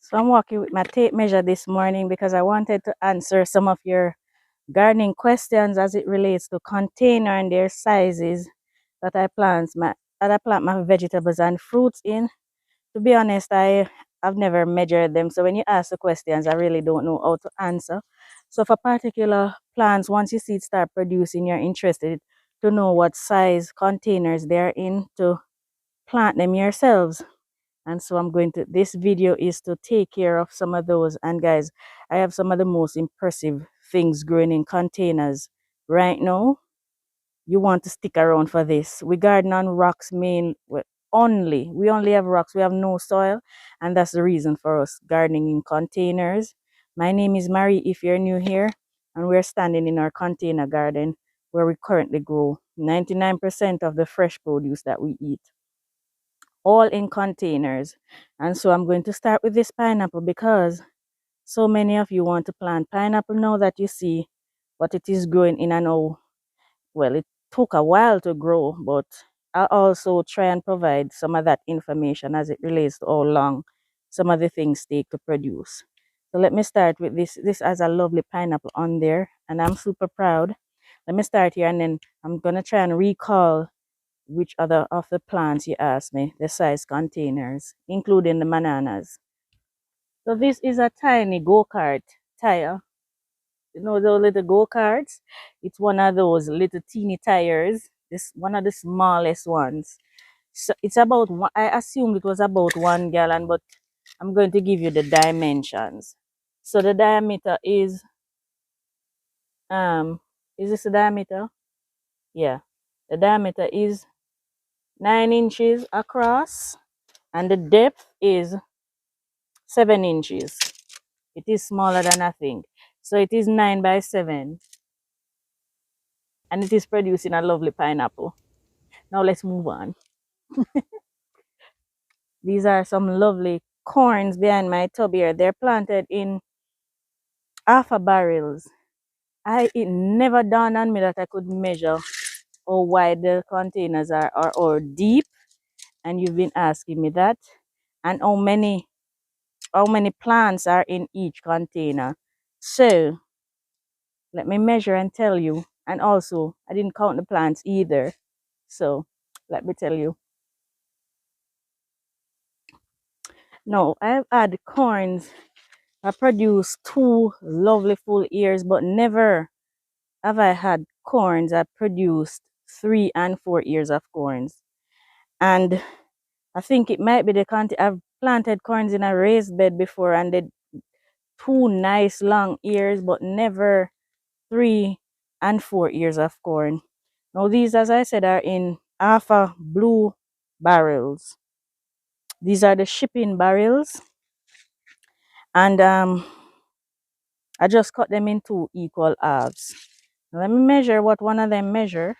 So I'm walking with my tape measure this morning because I wanted to answer some of your gardening questions as it relates to container and their sizes that I plant my vegetables and fruits in. To be honest, I've never measured them. So when you ask the questions, I really don't know how to answer. So for particular plants, once you see it start producing, you're interested to know what size containers they're in to plant them yourselves. And so this video is to take care of some of those. And guys, I have some of the most impressive things growing in containers right now. You want to stick around for this. We garden on rocks we only have rocks. We have no soil, and that's the reason for us gardening in containers. My name is Marie if you're new here, and we're standing in our container garden where we currently grow 99% of the fresh produce that we eat, all in containers. And so I'm going to start with this pineapple because so many of you want to plant pineapple now that you see what it is growing in. And oh, well, it took a while to grow, but I'll also try and provide some of that information as it relates to how long some of the things take to produce. So let me start with this. This has a lovely pineapple on there, and I'm super proud. Let me start here, and then I'm going to try and recall which other of the plants you asked me, the size containers, including the bananas. So this is a tiny go-kart tire. You know those little go-karts? It's one of those little teeny tires. This one of the smallest ones. So it's about I assumed it was about 1 gallon, but I'm going to give you the dimensions. So the diameter is this the diameter? Yeah. The diameter is 9 inches across, and the depth is 7 inches. It is smaller than I think. So it is 9 by 7, and it is producing a lovely pineapple. Now let's move on. These are some lovely corns behind my tub here. They're planted in half a barrels. It never dawned on me that I could measure how wide the containers are or deep, and you've been asking me that, and how many plants are in each container. So let me measure and tell you. And also, I didn't count the plants either. So let me tell you. No, I've had corns. I produced 2 lovely full ears, but never have I had corns that produced 3 and 4 ears of corns. And I think it might be I've planted corns in a raised bed before, and they 2 nice long ears, but never 3 and 4 ears of corn. Now these, as I said, are in alpha blue barrels. These are the shipping barrels, and I just cut them in 2 equal halves. Let me measure what one of them measure.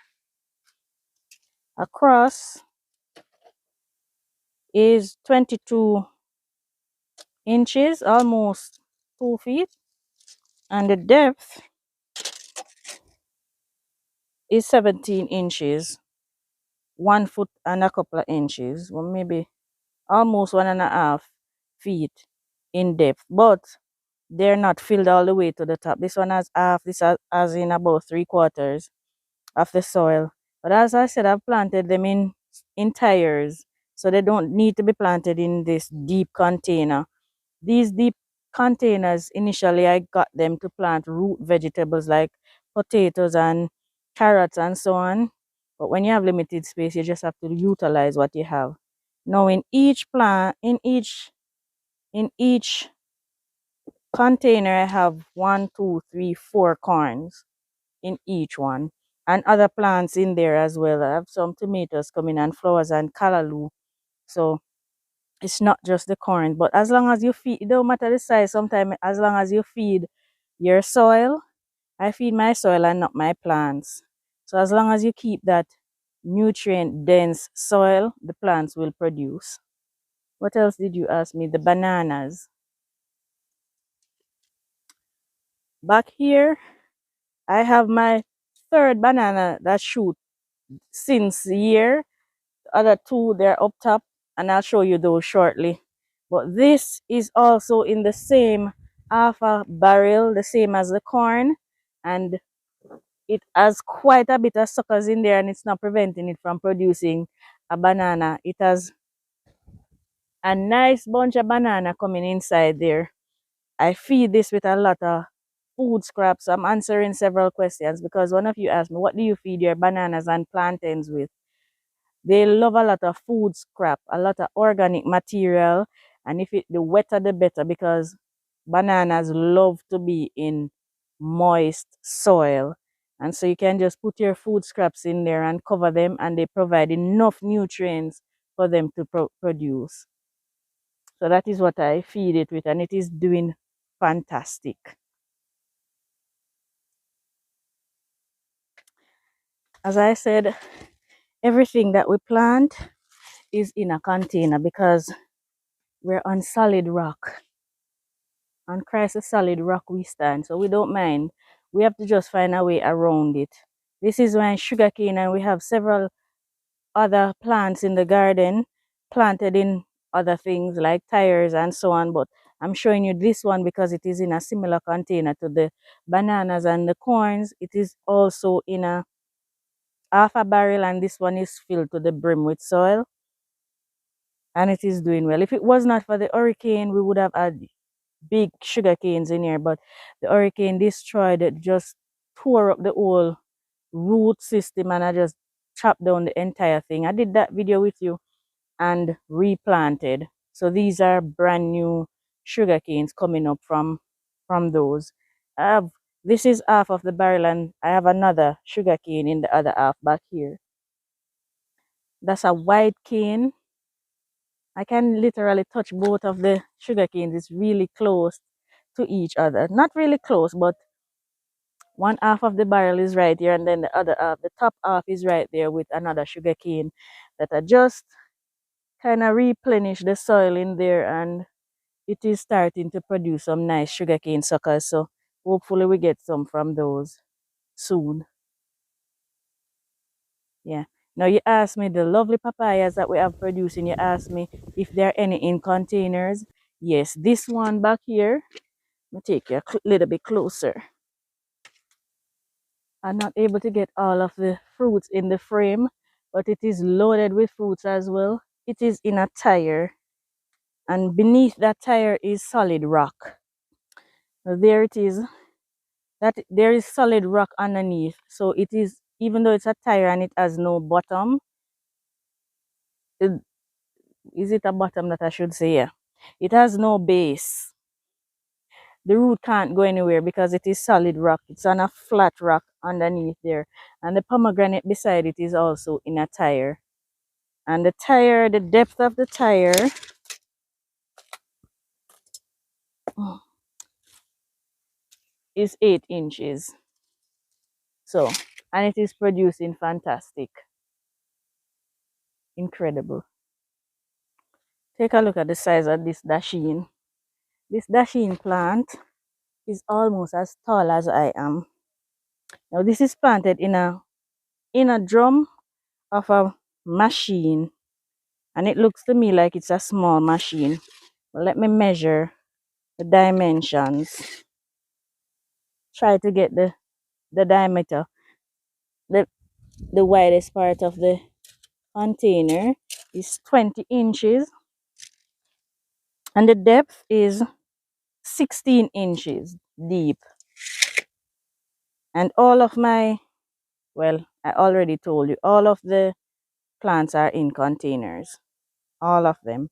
Across is 22 inches, almost 2 feet, and the depth is 17 inches, 1 foot and a couple of inches, or maybe almost 1.5 feet in depth, but they're not filled all the way to the top. This one has half, this has in about 3/4 of the soil. But as I said, I've planted them in tires, so they don't need to be planted in this deep container. These deep containers, initially I got them to plant root vegetables like potatoes and carrots and so on. But when you have limited space, you just have to utilize what you have. Now in each container, I have 1, 2, 3, 4 corns in each one, and other plants in there as well. I have some tomatoes coming and flowers and callaloo. So it's not just the corn, but as long as you feed, it don't matter the size. Sometimes as long as you feed your soil, I feed my soil and not my plants. So as long as you keep that nutrient dense soil, the plants will produce. What else did you ask me? The bananas. Back here, I have my 3rd banana that shoot since the year. The other 2, they're up top, and I'll show you those shortly. But this is also in the same half a barrel, the same as the corn, and it has quite a bit of suckers in there, and it's not preventing it from producing a banana. It has a nice bunch of banana coming inside there. I feed this with a lot of food scraps. I'm answering several questions because one of you asked me, what do you feed your bananas and plantains with? They love a lot of food scrap, a lot of organic material, and if it the wetter the better, because bananas love to be in moist soil. And so you can just put your food scraps in there and cover them, and they provide enough nutrients for them to produce. So that is what I feed it with, and it is doing fantastic. As I said, everything that we plant is in a container because we're on solid rock. On Christ's solid rock we stand, so we don't mind. We have to just find a way around it. This is why sugarcane, and we have several other plants in the garden planted in other things like tires and so on, but I'm showing you this one because it is in a similar container to the bananas and the corns. It is also in a half a barrel, and this one is filled to the brim with soil, and it is doing well. If it was not for the hurricane, we would have had big sugar canes in here, but the hurricane destroyed it, just tore up the whole root system, and I just chopped down the entire thing. I did that video with you and replanted. So these are brand new sugar canes coming up from those. I have this is half of the barrel, and I have another sugar cane in the other half back here. That's a white cane. I can literally touch both of the sugar canes. It's really close to each other. Not really close, but one half of the barrel is right here, and then the other half, the top half, is right there with another sugar cane that I just kind of replenish the soil in there, and it is starting to produce some nice sugarcane suckers. So hopefully we get some from those soon. Yeah. Now you asked me the lovely papayas that we have producing. You asked me if there are any in containers. Yes, this one back here. Let me take you a little bit closer. I'm not able to get all of the fruits in the frame, but it is loaded with fruits as well. It is in a tire, and beneath that tire is solid rock. Now there it is. That there is solid rock underneath. So it is, even though it's a tire and it has no bottom, it, is it a bottom that I should say? Yeah. It has no base. The root can't go anywhere because it is solid rock. It's on a flat rock underneath there. And the pomegranate beside it is also in a tire. And the tire, the depth of the tire is 8 inches. So, and it is producing fantastic. Incredible. Take a look at the size of this dasheen. This dasheen plant is almost as tall as I am. Now this is planted in a drum of a machine, and it looks to me like it's a small machine. But let me measure the dimensions. Try to get the diameter. The the widest part of the container is 20 inches, and the depth is 16 inches deep. And all of my, well, I already told you, all of the plants are in containers. All of them.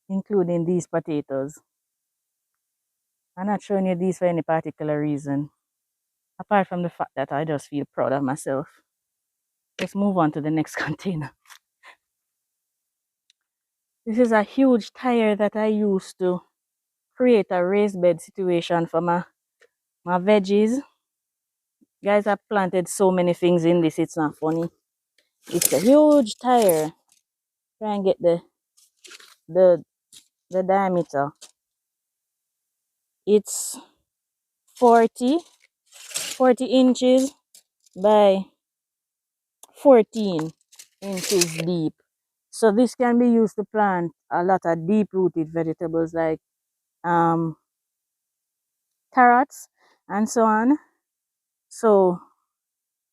Including these potatoes. I'm not showing you these for any particular reason. Apart from the fact that I just feel proud of myself. Let's move on to the next container. This is a huge tire that I used to create a raised bed situation for my veggies. Guys, I've planted so many things in this, it's not funny. It's a huge tire. Try and get the the diameter. It's 40 inches by 14. inches deep. So this can be used to plant a lot of deep rooted vegetables like um, carrots and so on. So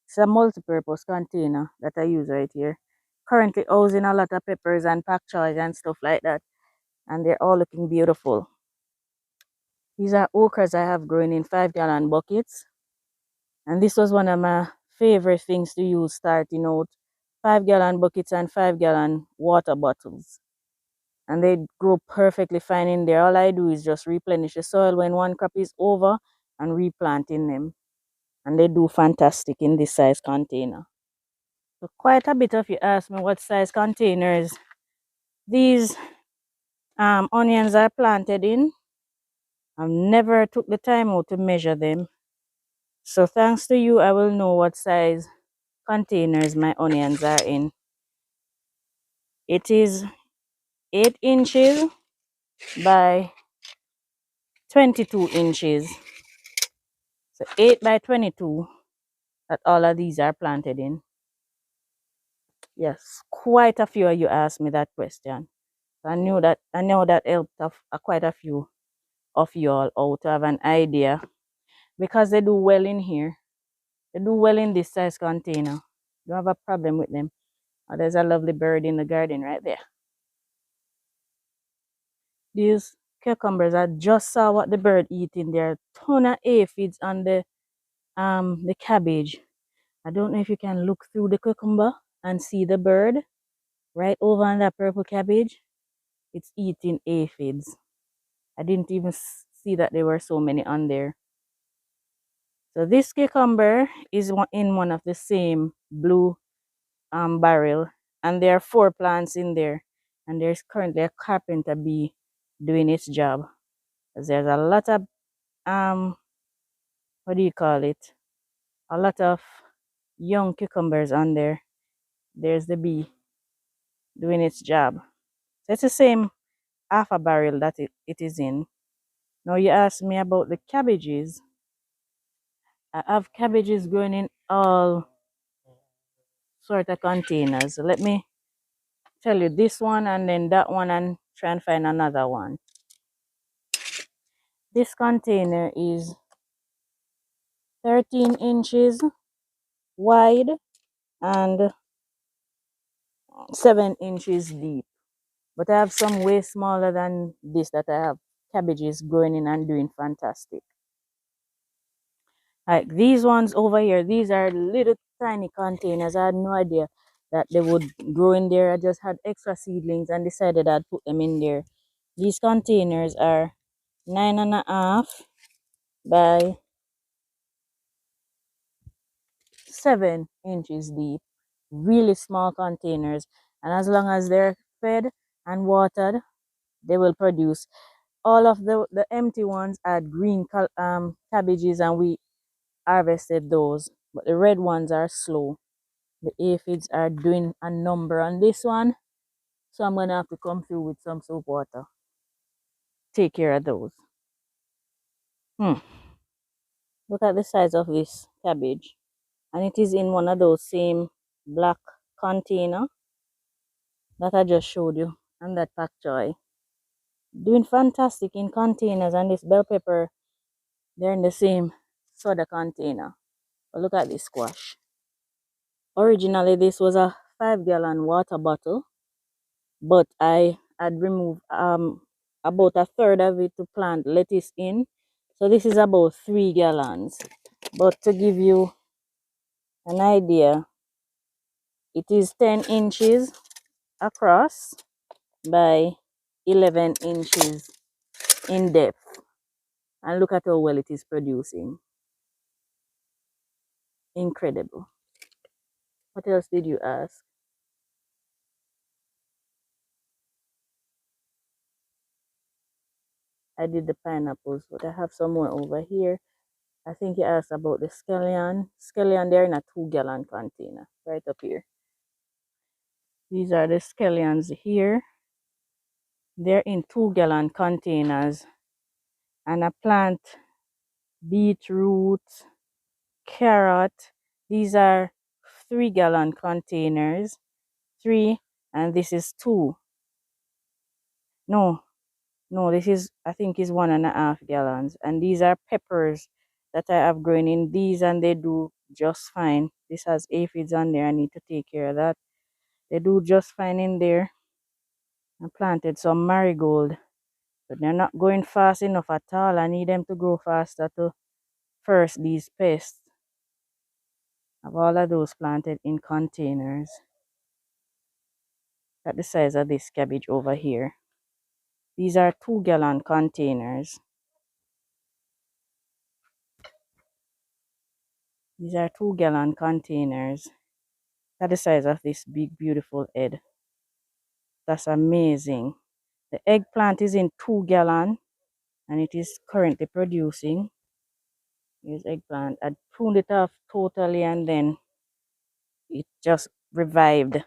it's a multi-purpose container that I use right here. Currently housing a lot of peppers and pak choy and stuff like that. And they're all looking beautiful. These are okras I have growing in 5-gallon buckets. And this was one of my favorite things to use starting out. 5-gallon buckets and 5-gallon water bottles. And they grow perfectly fine in there. All I do is just replenish the soil when one crop is over and replanting them. And they do fantastic in this size container. So quite a bit of you ask me what size containers these onions are planted in. I've never took the time out to measure them. So thanks to you, I will know what size containers my onions are in. It is 8 inches by 22 inches. So 8 by 22 that all of these are planted in. Yes, quite a few of you asked me that question. I know that helped quite a few of you all out to have an idea because they do well in here. They do well in this size container. Don't have a problem with them. Oh, there's a lovely bird in the garden right there. These cucumbers, I just saw what the bird eating. There are a ton of aphids on the cabbage. I don't know if you can look through the cucumber and see the bird right over on that purple cabbage. It's eating aphids. I didn't even see that there were so many on there. So this cucumber is in one of the same blue barrel, and there are 4 plants in there, and there's currently a carpenter bee doing its job. There's a lot of what do you call it? A lot of young cucumbers on there. There's the bee doing its job. So it's the same half a barrel that it is in. Now you asked me about the cabbages. I have cabbages growing in all sort of containers. So let me tell you this one and then that one and try and find another one. This container is 13 inches wide and 7 inches deep. But I have some way smaller than this that I have cabbages growing in and doing fantastic. Like these ones over here, these are little tiny containers. I had no idea that they would grow in there. I just had extra seedlings and decided I'd put them in there. These containers are 9.5 by 7 inches deep. Really small containers. And as long as they're fed and watered, they will produce. All of the empty ones are green cabbages and we harvested those. But the red ones are slow. The aphids are doing a number on this one. So I'm going to have to come through with some soap water. Take care of those. Look at the size of this cabbage. And it is in one of those same black container that I just showed you. And that pak choy. Doing fantastic in containers. And this bell pepper, they're in the same soda container. But look at this squash. Originally, this was a 5-gallon water bottle, but I had removed about a third of it to plant lettuce in. So this is about 3 gallons. But to give you an idea, it is 10 inches across by 11 inches in depth. And look at how well it is producing. Incredible. What else did you ask? I did the pineapples, but I have some more over here. I think you asked about the scallion. Scallion, they're in a 2-gallon container right up here. These are the scallions here. They're in 2-gallon containers. And I plant beetroot, carrot. These are 3-gallon containers. 3 and this is 2. No, no, this is, I think is 1.5 gallons. And these are peppers that I have growing in these, and they do just fine. This has aphids on there. I need to take care of that. They do just fine in there. I planted some marigold, but they're not going fast enough at all. I need them to grow faster to first these pests. I have all of those planted in containers. At the size of this cabbage over here. These are 2-gallon containers. These are 2-gallon containers. At the size of this big, beautiful head. That's amazing. The eggplant is in 2-gallon and it is currently producing. Here's eggplant. I pruned it off totally and then it just revived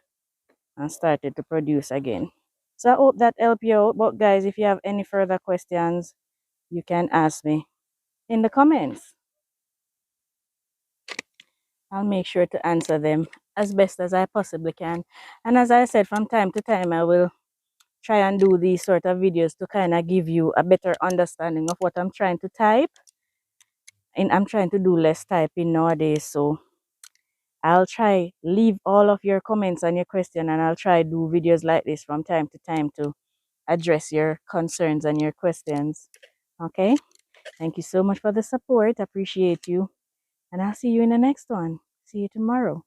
and started to produce again. So I hope that helped you out. But guys, if you have any further questions, you can ask me in the comments. I'll make sure to answer them as best as I possibly can. And as I said, from time to time, I will try and do these sort of videos to kind of give you a better understanding of what I'm trying to type. And I'm trying to do less typing nowadays, so I'll try leave all of your comments and your question, and I'll try do videos like this from time to time to address your concerns and your questions. Okay? Thank you so much for the support. Appreciate you. And I'll see you in the next one. See you tomorrow.